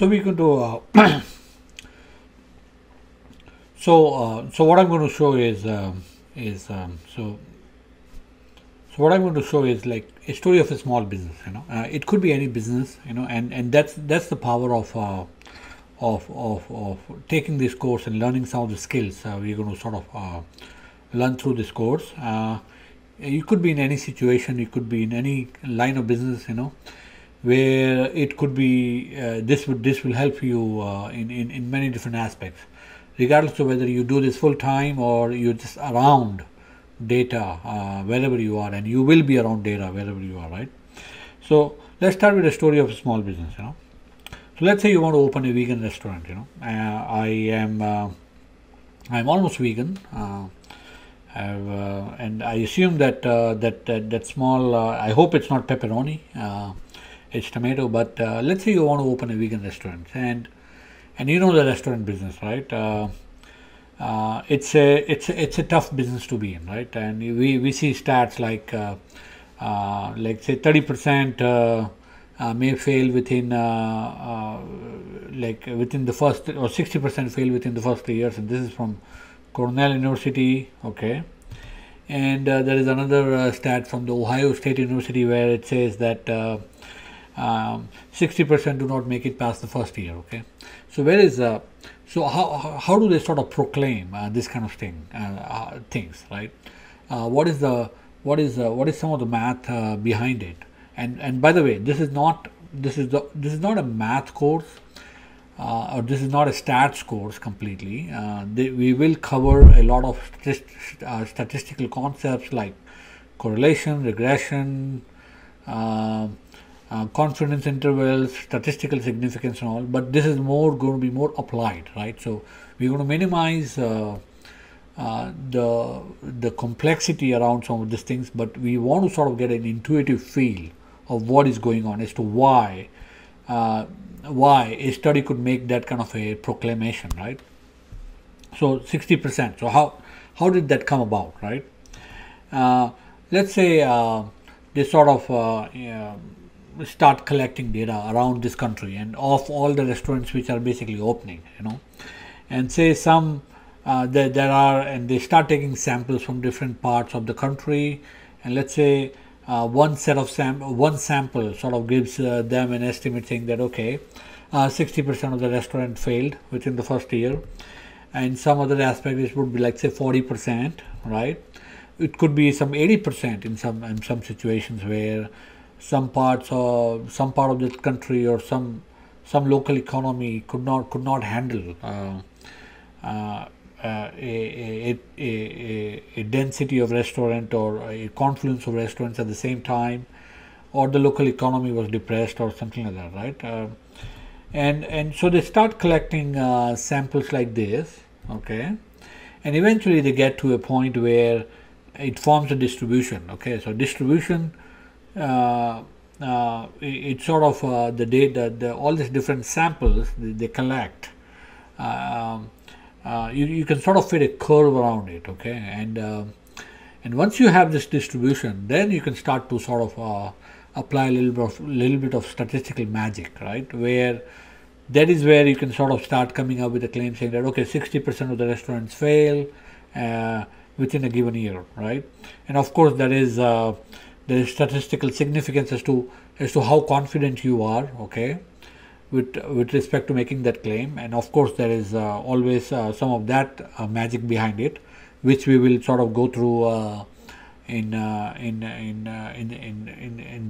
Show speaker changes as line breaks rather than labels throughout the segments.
So we can do so what I'm going to show is so what I'm going to show is like a story of a small business. It could be any business. And that's the power of taking this course and learning some of the skills we're going to sort of learn through this course. You could be in any situation, you could be in any line of business, where it could be this will help you in many different aspects, regardless of whether you do this full time or you're just around data wherever you are, and you will be around data wherever you are, right? So let's start with a story of a small business. So let's say you want to open a vegan restaurant. I'm almost vegan. And I assume that that small. I hope it's not pepperoni. It's tomato. But let's say you want to open a vegan restaurant, and you know the restaurant business, right? It's a tough business to be in, right? And we see stats like say 30% may fail within within the first, or 60% fail within the first 3 years, and this is from Cornell University. Okay. And there is another stat from the Ohio State University where it says that 60% do not make it past the first year. Okay. So where is so how do they sort of proclaim this kind of things, right? What is some of the math behind it? And by the way, this is not a math course, or this is not a stats course completely. We will cover a lot of statistical concepts like correlation, regression, confidence intervals, statistical significance, and all. But this is going to be more applied, right? So we're going to minimize the complexity around some of these things, but we want to sort of get an intuitive feel of what is going on as to why a study could make that kind of a proclamation, right? So 60%. So how did that come about, right? Let's say they sort of start collecting data around this country and of all the restaurants which are basically opening, and say some there are, and they start taking samples from different parts of the country, and let's say one sample sort of gives them an estimate saying that okay, 60% of the restaurant failed within the first year, and some other aspect it would be like say 40%, right? It could be some 80% in some situations where some part of the country or some local economy could not handle a density of restaurant or a confluence of restaurants at the same time, or the local economy was depressed or something like that, right? And so they start collecting samples like this, okay, and eventually they get to a point where it forms a distribution. Okay, so distribution, it's sort of the data, all these different samples they collect. You can sort of fit a curve around it, okay, and once you have this distribution, then you can start to sort of apply a little bit of statistical magic, right? Where that is where you can sort of start coming up with a claim saying that okay, 60% of the restaurants fail within a given year, right? And of course there is statistical significance as to how confident you are, okay, with respect to making that claim. And of course there is always some of that magic behind it, which we will sort of go through in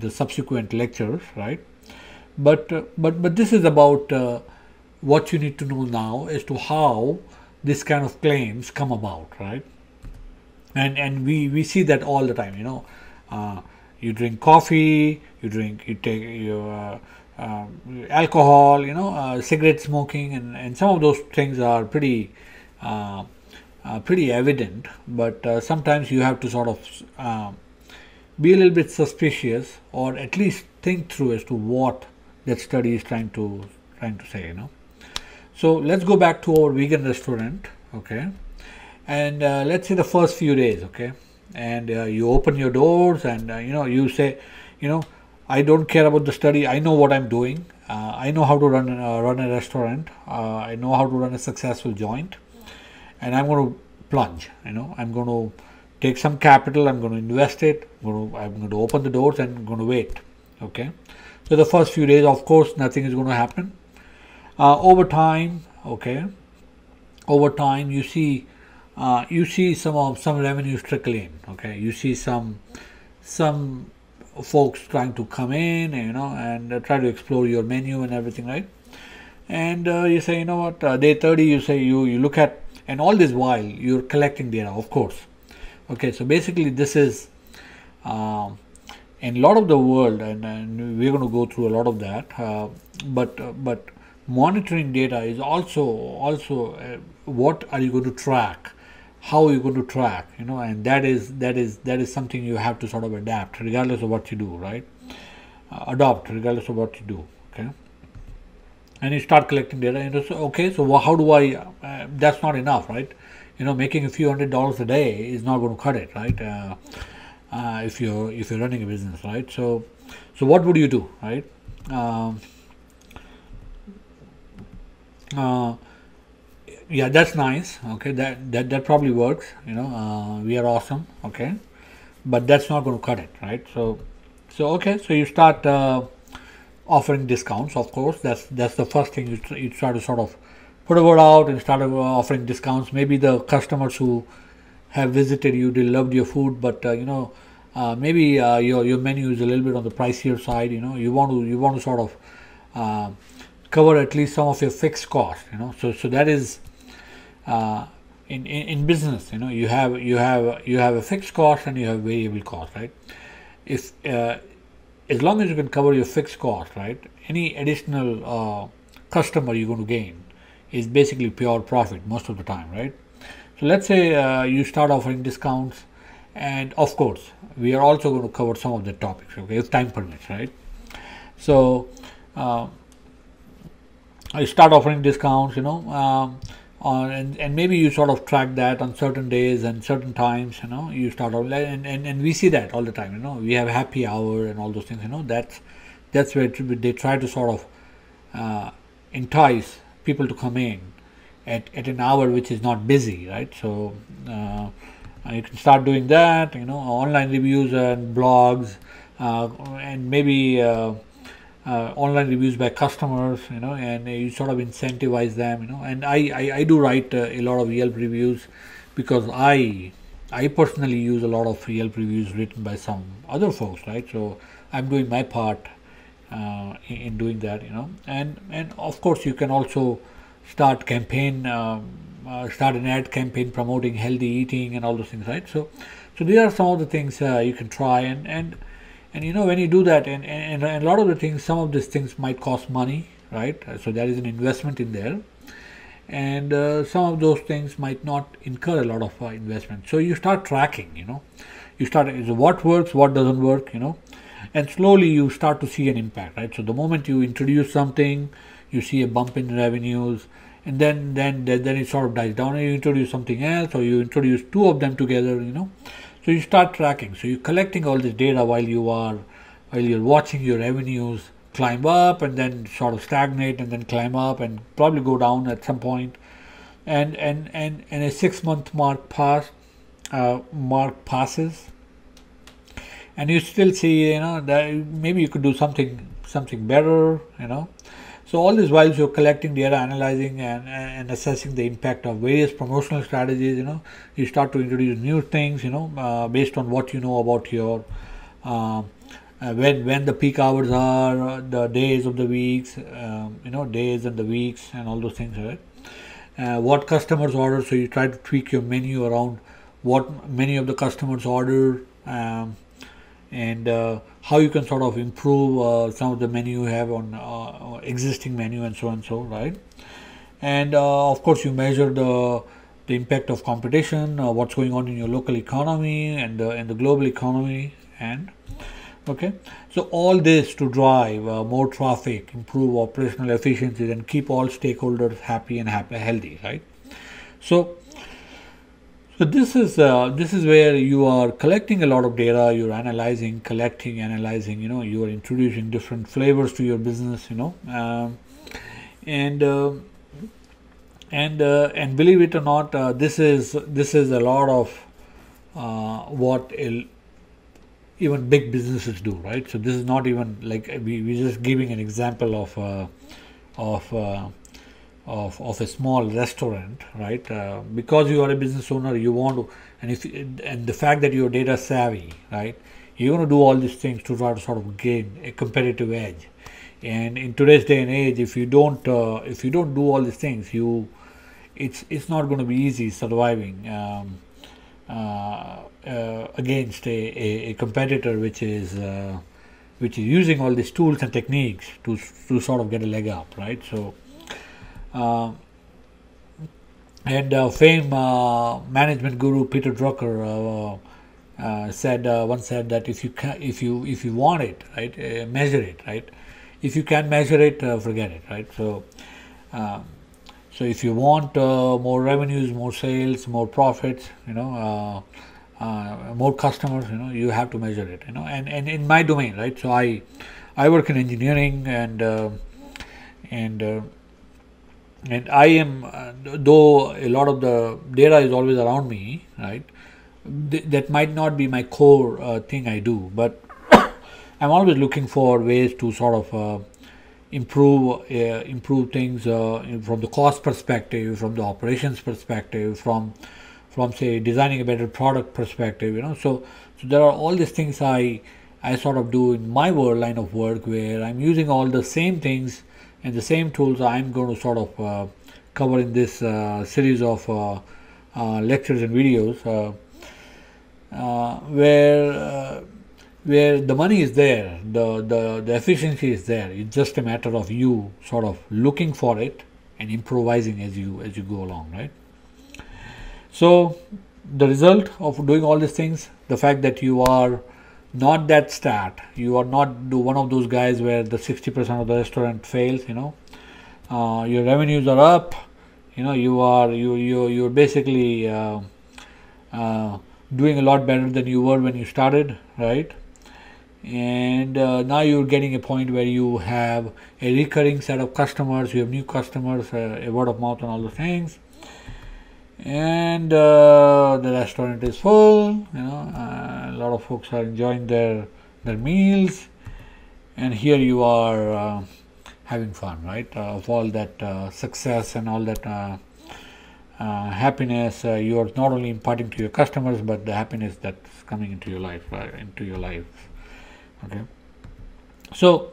the subsequent lectures, right? But this is about what you need to know now as to how this kind of claims come about, right? And we see that all the time. You drink coffee, you take your alcohol, cigarette smoking, and some of those things are pretty evident, but sometimes you have to sort of be a little bit suspicious, or at least think through as to what that study is trying to say. So let's go back to our vegan restaurant, okay, and let's say the first few days, okay, and you open your doors, and you say, I don't care about the study, I know what I'm doing. I know how to run a restaurant. I know how to run a successful joint, and I'm going to plunge. I'm going to take some capital. I'm going to invest it. I'm going to open the doors and I'm going to wait. Okay. So the first few days, of course, nothing is going to happen. Over time, okay. Over time, you see some revenues trickle in. Okay. You see some folks trying to come in, and try to explore your menu and everything, right? And you say, day 30, you say you look at, and all this while you're collecting data, of course. Okay, so basically this is in a lot of the world, and we're going to go through a lot of that. But monitoring data is also what are you going to track, how are you going to track, and that is something you have to sort of adapt regardless of what you do, right? Adopt regardless of what you do. Okay, and you start collecting data, and so okay, so how do I? That's not enough, right? Making a few $100s a day is not going to cut it, right? If you're running a business, right? So what would you do, right? Yeah, that's nice. Okay, that probably works. We are awesome. Okay, but that's not going to cut it, right? So okay, so you start offering discounts. Of course, that's the first thing you try to sort of put a word out and start offering discounts. Maybe the customers who have visited you, they loved your food, but maybe your menu is a little bit on the pricier side. You want to sort of cover at least some of your fixed costs. So that is in business. You have a fixed cost and you have variable cost, right? If as long as you can cover your fixed cost, right, any additional customer you're going to gain is basically pure profit most of the time, right? So let's say you start offering discounts, and of course we are also going to cover some of the topics, okay, if time permits, right? So I start offering discounts, and maybe you sort of track that on certain days and certain times, you start off, and we see that all the time, we have happy hour and all those things, that's where they try to sort of entice people to come in at an hour which is not busy, right? So you can start doing that, online reviews and blogs, and maybe online reviews by customers, and you sort of incentivize them, and I do write a lot of Yelp reviews because I personally use a lot of Yelp reviews written by some other folks, right? So I'm doing my part in doing that, and of course you can also start an ad campaign promoting healthy eating and all those things, right? So these are some of the things you can try, and when you do that, and a lot of the things, some of these things might cost money, right? So there is an investment in there, and some of those things might not incur a lot of investment. So you start tracking, you start what works, what doesn't work, and slowly you start to see an impact, right? So the moment you introduce something, you see a bump in revenues, and then it sort of dies down, and you introduce something else, or you introduce two of them together, So you start tracking. So you're collecting all this data while you're watching your revenues climb up and then sort of stagnate and then climb up and probably go down at some point. And a 6-month mark passes, and you still see, that maybe you could do something better, So all this while you're collecting data, analyzing and assessing the impact of various promotional strategies, you start to introduce new things, based on what you know about your when the peak hours are, the days of the weeks, days and the weeks and all those things, right? What customers order, so you try to tweak your menu around what many of the customers order, and how you can sort of improve some of the menu you have on existing menu and so on, so right? And of course you measure the impact of competition, what's going on in your local economy and the global economy, and okay, so all this to drive more traffic, improve operational efficiencies, and keep all stakeholders happy and healthy, right? So So this is where you are collecting a lot of data. You're analyzing, collecting, analyzing. You are introducing different flavors to your business. And and believe it or not, this is a lot of what even big businesses do, right? So this is not even like we're just giving an example of of a small restaurant, right? Because you are a business owner, you want to, and the fact that you're data savvy, right? You're going to do all these things to try to sort of gain a competitive edge. And in today's day and age, if you don't do all these things, it's not going to be easy surviving against a competitor which is using all these tools and techniques to sort of get a leg up, right? So and famed management guru Peter Drucker once said that if you want it, right, measure it, right? If you can't measure it, forget it, right? So so if you want more revenues, more sales, more profits, more customers, you have to measure it, and in my domain, right? So I work in engineering, and I am, though a lot of the data is always around me, right? That might not be my core thing I do, but I'm always looking for ways to sort of improve things from the cost perspective, from the operations perspective, from say designing a better product perspective. So there are all these things I sort of do in my line of work, where I'm using all the same things and the same tools I'm going to sort of cover in this series of lectures and videos, where the money is there, the efficiency is there. It's just a matter of you sort of looking for it and improvising as you go along, right? So the result of doing all these things, the fact that you are not that stat, you are not one of those guys where the 60% of the restaurant fails. Your revenues are up. You're basically doing a lot better than you were when you started, right? And now you're getting a point where you have a recurring set of customers, you have new customers, a word of mouth and all the things, and the restaurant is full. A lot of folks are enjoying their meals, and here you are having fun, right? Of all that success and all that happiness, you are not only imparting to your customers, but the happiness that's coming into your life, okay. So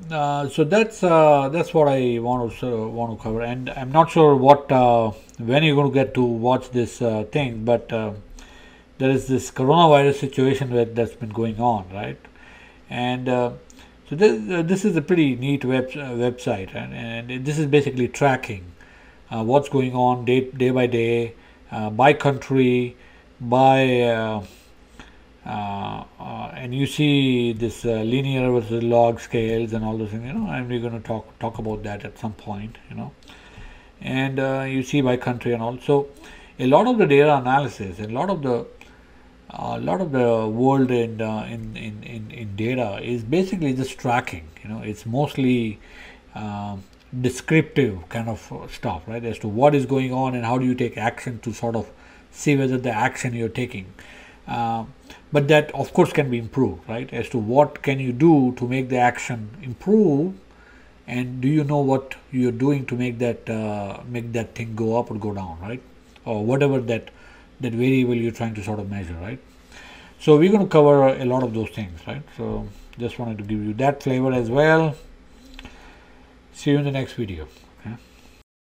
so that's what I want to cover, and I'm not sure what when you're going to get to watch this thing, but there is this coronavirus situation that's been going on, right? And so this is a pretty neat website, and this is basically tracking what's going on day by day, by country, by and you see this linear versus log scales and all those things, and we're going to talk about that at some point, and you see by country and all. So a lot of the data analysis, a lot of the world in data is basically just tracking. It's mostly descriptive kind of stuff, right, as to what is going on and how do you take action to sort of see whether the action you're taking, but that of course can be improved, right, as to what can you do to make the action improve, and do you know what you're doing to make that thing go up or go down, right, or whatever that variable you're trying to sort of measure, right? So we're going to cover a lot of those things, right? So just wanted to give you that flavor as well. See you in the next video.